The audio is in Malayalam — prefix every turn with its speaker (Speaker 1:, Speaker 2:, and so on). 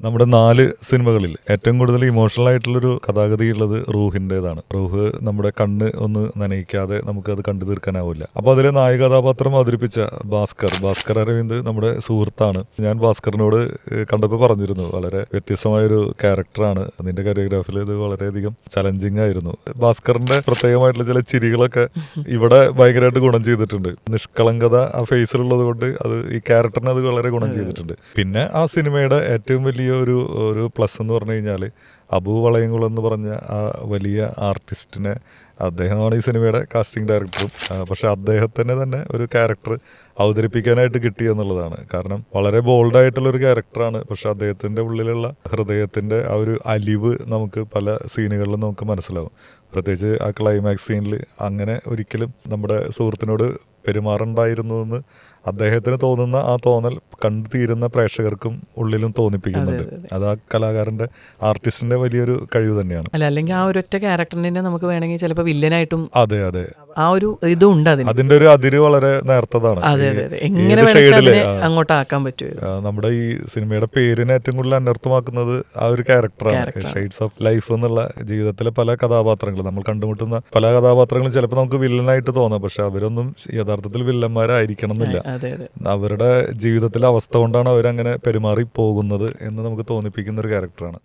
Speaker 1: നമ്മുടെ 4 സിനിമകളിൽ ഏറ്റവും കൂടുതൽ ഇമോഷണൽ ആയിട്ടുള്ളൊരു കഥാഗതിയുള്ളത് റൂഹിൻ്റെതാണ്. റൂഹ് നമ്മുടെ കണ്ണ് ഒന്ന് നനയിക്കാതെ നമുക്കത് കണ്ടു തീർക്കാനാവില്ല. അപ്പോൾ അതിലെ നായക കഥാപാത്രം അവതരിപ്പിച്ച ഭാസ്കർ അരവിന്ദ് നമ്മുടെ സുഹൃത്താണ്. ഞാൻ ഭാസ്കറിനോട് കണ്ടപ്പോൾ പറഞ്ഞിരുന്നു, വളരെ വ്യത്യസ്തമായൊരു ക്യാരക്ടറാണ്, അതിന്റെ കൊറിയോഗ്രാഫിൽ ഇത് വളരെയധികം ചലഞ്ചിങ് ആയിരുന്നു. ഭാസ്കറിന്റെ പ്രത്യേകമായിട്ടുള്ള ചില ചിരികളൊക്കെ ഇവിടെ ഭയങ്കരമായിട്ട് ഗുണം ചെയ്തിട്ടുണ്ട്. നിഷ്കളങ്കത ആ ഫേസിലുള്ളത് കൊണ്ട് അത് ഈ ക്യാരക്ടറിന് അത് വളരെ ഗുണം ചെയ്തിട്ടുണ്ട്. പിന്നെ ആ സിനിമയുടെ ഏറ്റവും വലിയ ഒരു പ്ലസ് എന്ന് പറഞ്ഞു കഴിഞ്ഞാൽ അബു വളയംകുളം എന്ന് പറഞ്ഞ ആ വലിയ ആർട്ടിസ്റ്റിനെ, അദ്ദേഹമാണ് ഈ സിനിമയുടെ കാസ്റ്റിംഗ് ഡയറക്ടറും. പക്ഷെ അദ്ദേഹത്തിന് തന്നെ ഒരു ക്യാരക്ടർ അവതരിപ്പിക്കാനായിട്ട് കിട്ടി എന്നുള്ളതാണ്. കാരണം വളരെ ബോൾഡായിട്ടുള്ളൊരു ക്യാരക്ടറാണ്, പക്ഷെ അദ്ദേഹത്തിൻ്റെ ഉള്ളിലുള്ള ഹൃദയത്തിൻ്റെ ആ ഒരു അലിവ് നമുക്ക് പല സീനുകളിലും നമുക്ക് മനസ്സിലാവും. പ്രത്യേകിച്ച് ആ ക്ലൈമാക്സ് സീനിൽ അങ്ങനെ ഒരിക്കലും നമ്മുടെ സുഹൃത്തിനോട് പെരുമാറുണ്ടായിരുന്നു എന്ന് അദ്ദേഹത്തിന് തോന്നുന്ന ആ തോന്നൽ കണ്ടു തീരുന്ന പ്രേക്ഷകർക്കും ഉള്ളിലും തോന്നിപ്പിക്കുന്നുണ്ട്. അത് ആ കലാകാരന്റെ, ആർട്ടിസ്റ്റിന്റെ വലിയൊരു കഴിവ് തന്നെയാണ്.
Speaker 2: അല്ലെങ്കിൽ ആ ഒരൊറ്റ ക്യാരക്ടറിനെ നമുക്ക് വേണമെങ്കിൽ ചിലപ്പോൾ വില്ലനായിട്ടും
Speaker 1: അതെ
Speaker 2: ആ ഒരു ഇതും ഉണ്ട്.
Speaker 1: അതിന്റെ ഒരു അതിര് വളരെ നേർത്തതാണ്.
Speaker 2: എങ്ങനെ അങ്ങോട്ട് ആക്കാൻ പറ്റുമോ.
Speaker 1: നമ്മുടെ ഈ സിനിമയുടെ പേരിനെ ഏറ്റവും കൂടുതൽ അനർത്ഥമാക്കുന്നത് ആ ഒരു ക്യാരക്ടറാണ്. ഷെയ്ഡ്സ് ഓഫ് ലൈഫ് എന്നുള്ള ജീവിതത്തിലെ പല കഥാപാത്രങ്ങളും, നമ്മൾ കണ്ടുമുട്ടുന്ന പല കഥാപാത്രങ്ങളും ചിലപ്പോൾ നമുക്ക് വില്ലനായിട്ട് തോന്നാം, പക്ഷെ അവരൊന്നും യഥാർത്ഥത്തിൽ വില്ലന്മാരായിരിക്കണം എന്നില്ല. അവരുടെ ജീവിതത്തിലെ അവസ്ഥ കൊണ്ടാണ് അവരങ്ങനെ പെരുമാറി പോകുന്നത് എന്ന് നമുക്ക് തോന്നിപ്പിക്കുന്ന ഒരു ക്യാരക്ടറാണ്.